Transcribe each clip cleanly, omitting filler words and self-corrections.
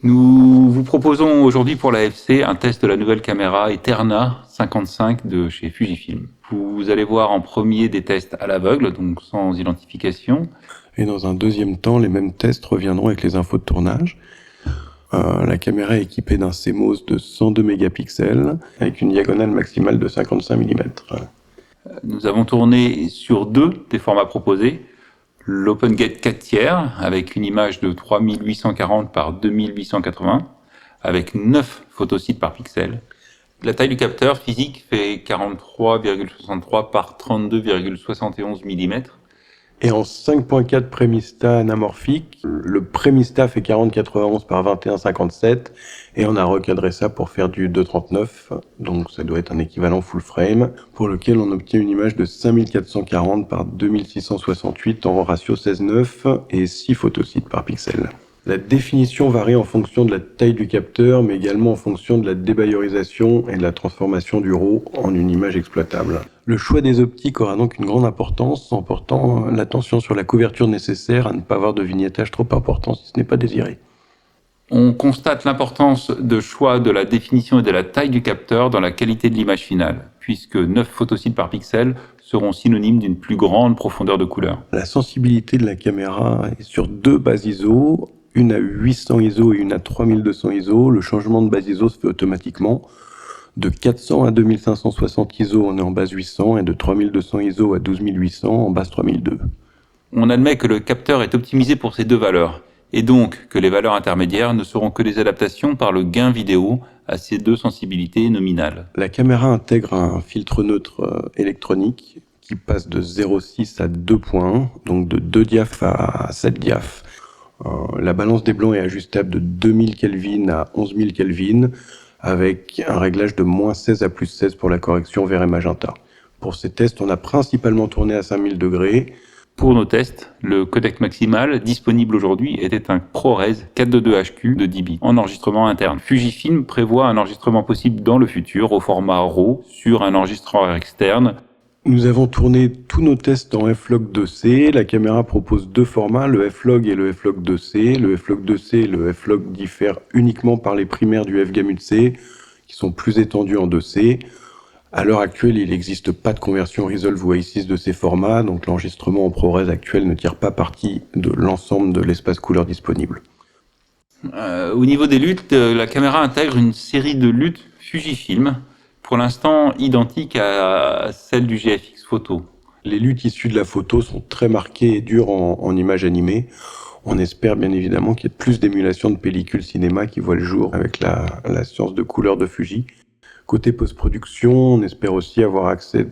Nous vous proposons aujourd'hui pour l'AFC un test de la nouvelle caméra Eterna 55 de chez Fujifilm. Vous allez voir en premier des tests à l'aveugle, donc sans identification. Et dans un deuxième temps, les mêmes tests reviendront avec les infos de tournage. La caméra est équipée d'un CMOS de 102 mégapixels avec une diagonale maximale de 55 mm. Nous avons tourné sur deux des formats proposés. L'OpenGate 4 tiers avec une image de 3840 par 2880 avec 9 photosites par pixel. La taille du capteur physique fait 43,63 par 32,71 mm. Et en 5.4 Premista anamorphique, le Premista fait 40-91 par 21-57 et on a recadré ça pour faire du 2.39, donc ça doit être un équivalent full frame, pour lequel on obtient une image de 5440 par 2668 en ratio 16:9 et 6 photosites par pixel. La définition varie en fonction de la taille du capteur, mais également en fonction de la débayorisation et de la transformation du RAW en une image exploitable. Le choix des optiques aura donc une grande importance, en portant l'attention sur la couverture nécessaire à ne pas avoir de vignettage trop important si ce n'est pas désiré. On constate l'importance de choix de la définition et de la taille du capteur dans la qualité de l'image finale, puisque 9 photosites par pixel seront synonymes d'une plus grande profondeur de couleur. La sensibilité de la caméra est sur deux bases ISO, une à 800 ISO et une à 3200 ISO. Le changement de base ISO se fait automatiquement. De 400 à 2560 ISO, on est en base 800 et de 3200 ISO à 12800 en base 3002. On admet que le capteur est optimisé pour ces deux valeurs, et donc que les valeurs intermédiaires ne seront que des adaptations par le gain vidéo à ces deux sensibilités nominales. La caméra intègre un filtre neutre électronique qui passe de 0,6 à 2,1, donc de 2 diaph à 7 diaph. La balance des blancs est ajustable de 2000 Kelvin à 11000 Kelvin, avec un réglage de moins 16 à plus 16 pour la correction vert et magenta. Pour ces tests, on a principalement tourné à 5000 degrés. Pour nos tests, le codec maximal disponible aujourd'hui était un ProRes 422HQ de 10 bits en enregistrement interne. Fujifilm prévoit un enregistrement possible dans le futur au format RAW sur un enregistreur externe. Nous avons tourné tous nos tests en F-Log 2C. La caméra propose deux formats, le F-Log et le F-Log 2C. Le F-Log 2C et le F-Log diffèrent uniquement par les primaires du F-Gamut-C, qui sont plus étendus en 2C. À l'heure actuelle, il n'existe pas de conversion Resolve ou A6 de ces formats, donc l'enregistrement en ProRes actuel ne tire pas parti de l'ensemble de l'espace couleur disponible. Au niveau des luttes, la caméra intègre une série de luttes Fujifilm, pour l'instant identique à celle du GFX Photo. Les luttes issues de la photo sont très marquées et dures en images animées. On espère bien évidemment qu'il y ait plus d'émulation de pellicules cinéma qui voient le jour avec la science de couleur de Fuji. Côté post-production, on espère aussi avoir accès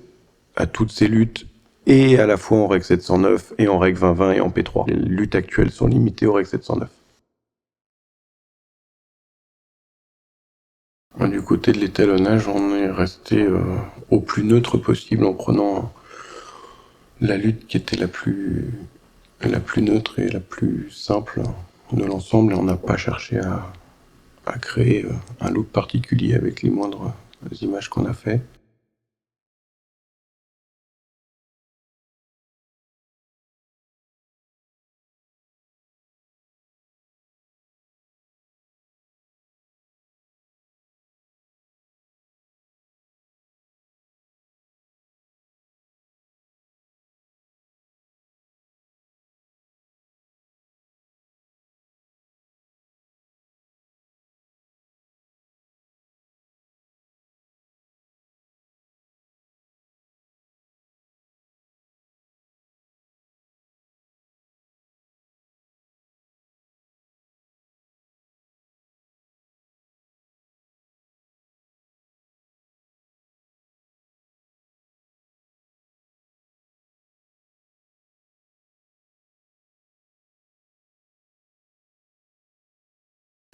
à toutes ces luttes et à la fois en Rec 709 et en Rec 2020 et en P3. Les luttes actuelles sont limitées au Rec 709. Du côté de l'étalonnage, on est resté au plus neutre possible en prenant la lutte qui était la plus neutre et la plus simple de l'ensemble, et on n'a pas cherché à créer un look particulier avec les moindres images qu'on a fait.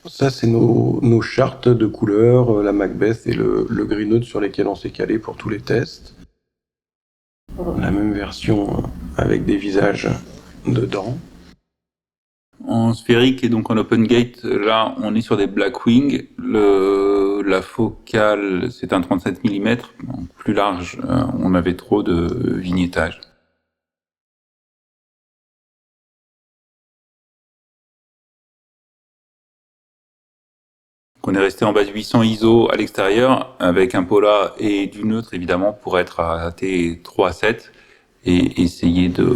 Ça, c'est nos chartes de couleurs, la Macbeth et le Greenwood sur lesquels on s'est calé pour tous les tests. La même version avec des visages dedans. En sphérique et donc en open gate, là on est sur des Blackwing. La focale c'est un 37 mm, plus large, on avait trop de vignettage. On est resté en base 800 ISO à l'extérieur avec un Pola et du neutre évidemment pour être à T3.7 et essayer de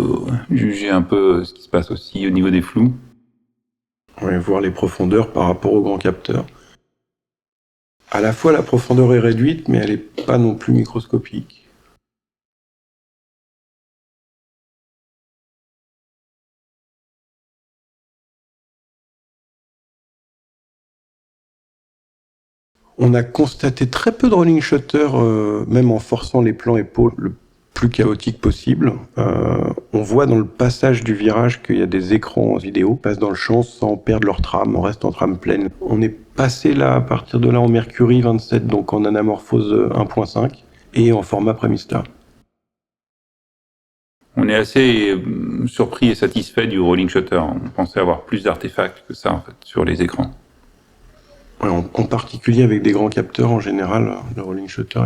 juger un peu ce qui se passe aussi au niveau des flous. Ouais, voir les profondeurs par rapport au grand capteur. À la fois la profondeur est réduite, mais elle n'est pas non plus microscopique. On a constaté très peu de rolling shutter, même en forçant les plans épaules le plus chaotique possible. On voit dans le passage du virage qu'il y a des écrans vidéo qui passent dans le champ sans perdre leur trame, on reste en trame pleine. On est passé là, à partir de là, en Mercury 27, donc en anamorphose 1.5 et en format Premista. On est assez surpris et satisfait du rolling shutter. On pensait avoir plus d'artefacts que ça en fait sur les écrans. Ouais, en particulier avec des grands capteurs, en général, le rolling shutter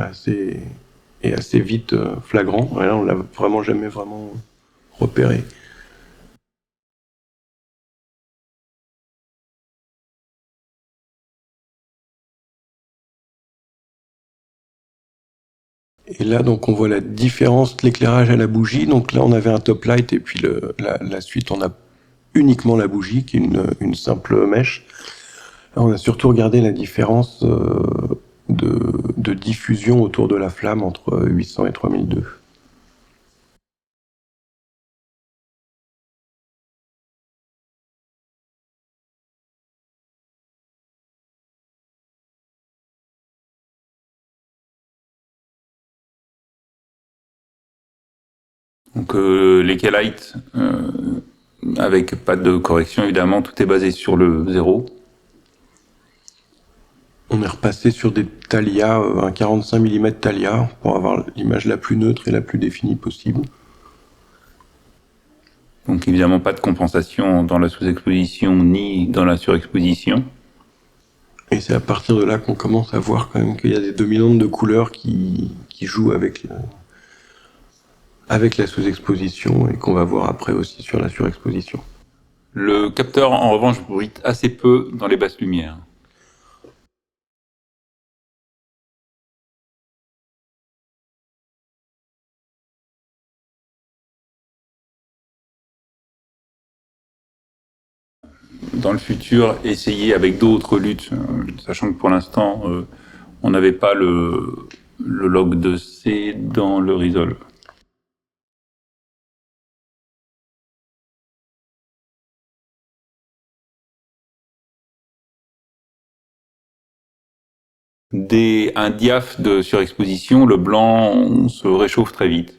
est assez vite flagrant. Et là, on l'a vraiment jamais vraiment repéré. Et là, donc, on voit la différence de l'éclairage à la bougie. Donc là, on avait un top light et puis la suite, on a uniquement la bougie qui est une simple mèche. Là, on a surtout regardé la différence de diffusion autour de la flamme entre 800 et 3002. Donc les K-Light, avec pas de correction évidemment, tout est basé sur le 0. On est repassé sur des Thalia, un 45 mm Thalia, pour avoir l'image la plus neutre et la plus définie possible. Donc évidemment pas de compensation dans la sous-exposition ni dans la surexposition. Et c'est à partir de là qu'on commence à voir quand même qu'il y a des dominantes de couleurs qui jouent avec la sous-exposition et qu'on va voir après aussi sur la surexposition. Le capteur en revanche bruite assez peu dans les basses lumières. Dans le futur, essayer avec d'autres luttes, sachant que pour l'instant, on n'avait pas le log de C dans le Resolve. Dès un diaph de surexposition, le blanc se réchauffe très vite.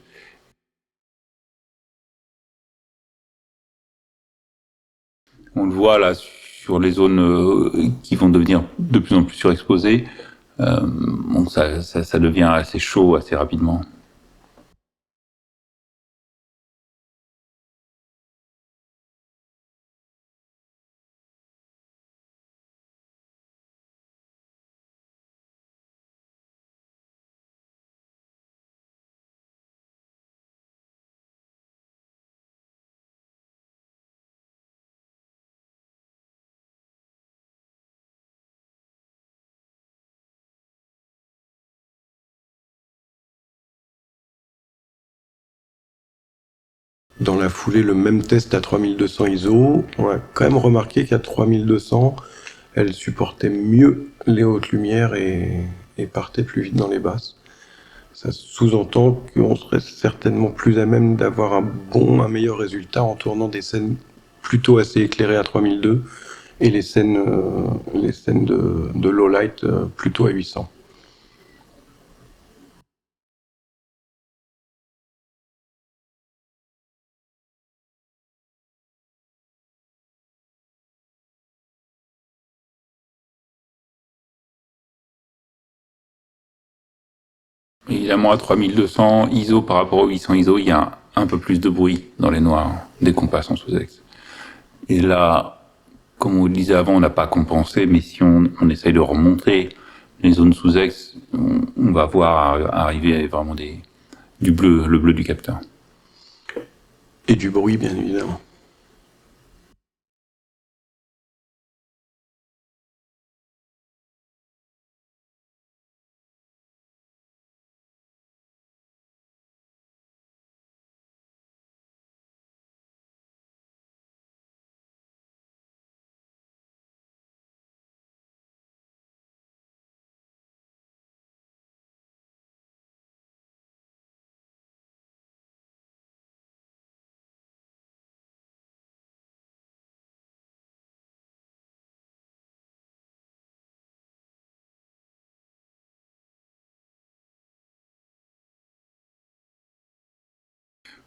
On le voit là sur les zones qui vont devenir de plus en plus surexposées. Donc ça devient assez chaud assez rapidement. Dans la foulée, le même test à 3200 ISO. On a quand même remarqué qu'à 3200, elle supportait mieux les hautes lumières et partait plus vite dans les basses. Ça sous-entend qu'on serait certainement plus à même d'avoir un meilleur résultat en tournant des scènes plutôt assez éclairées à 3002 et les scènes de low light plutôt à 800. Évidemment, à 3200 ISO par rapport aux 800 ISO, il y a un peu plus de bruit dans les noirs dès qu'on passe en sous-ex. Et là, comme on le disait avant, on n'a pas compensé, mais si on essaye de remonter les zones sous-ex, on va voir arriver vraiment du bleu, le bleu du capteur. Et du bruit, bien évidemment.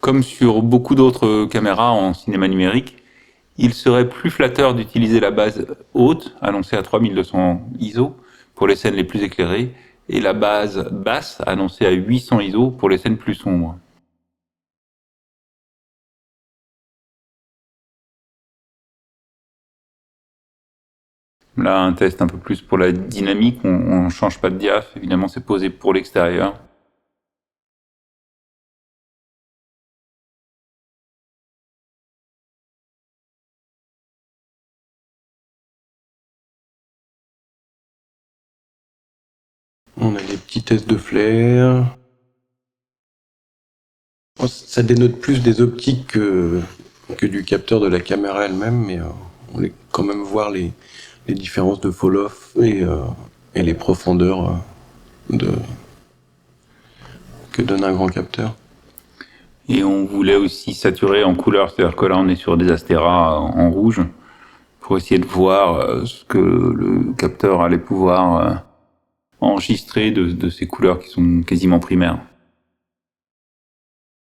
Comme sur beaucoup d'autres caméras en cinéma numérique, il serait plus flatteur d'utiliser la base haute, annoncée à 3200 ISO, pour les scènes les plus éclairées, et la base basse, annoncée à 800 ISO, pour les scènes plus sombres. Là, un test un peu plus pour la dynamique, on ne change pas de diaph, évidemment c'est posé pour l'extérieur. On a des petits tests de flair. Ça dénote plus des optiques que du capteur de la caméra elle-même, mais on voulait quand même voir les différences de fall-off et les profondeurs que donne un grand capteur. Et on voulait aussi saturer en couleur, c'est-à-dire que là on est sur des astéras en rouge, pour essayer de voir ce que le capteur allait pouvoir enregistrer de ces couleurs qui sont quasiment primaires.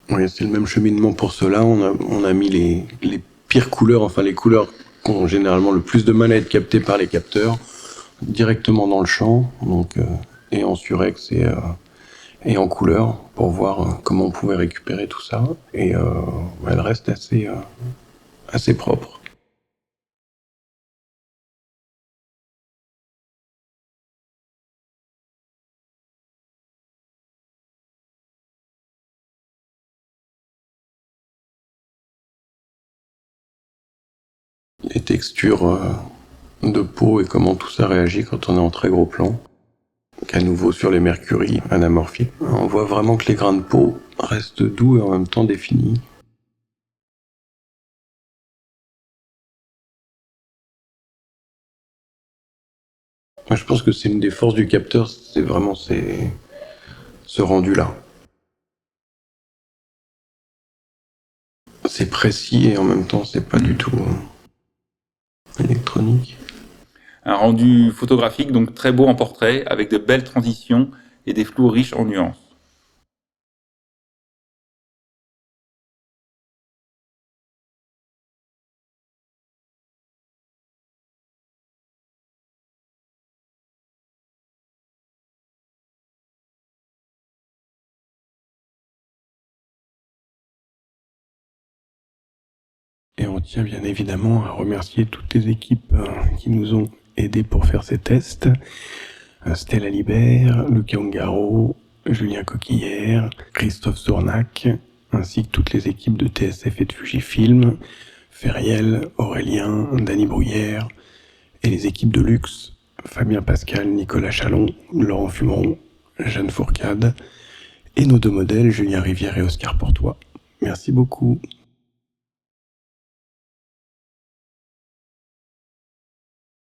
Oui, c'est le même cheminement pour cela. On a mis les pires couleurs, enfin les couleurs qui ont généralement le plus de mal à être captées par les capteurs, directement dans le champ, donc, et en surex et en couleur, pour voir comment on pouvait récupérer tout ça. Et elle reste assez propre. Les textures de peau et comment tout ça réagit quand on est en très gros plan. À nouveau sur les mercuries anamorphiques. On voit vraiment que les grains de peau restent doux et en même temps définis. Moi, je pense que c'est une des forces du capteur, c'est vraiment ce rendu-là. C'est précis et en même temps, c'est pas du tout électronique. Un rendu photographique donc très beau en portrait, avec de belles transitions et des flous riches en nuances. Et on tient bien évidemment à remercier toutes les équipes qui nous ont aidés pour faire ces tests. Stella Libert, Luca Ungaro, Julien Coquillère, Christophe Zournac, ainsi que toutes les équipes de TSF et de Fujifilm, Feriel, Aurélien, Dany Bruyère, et les équipes de luxe, Fabien Pascal, Nicolas Chalon, Laurent Fumeron, Jeanne Fourcade, et nos deux modèles, Julien Rivière et Oscar Portois. Merci beaucoup.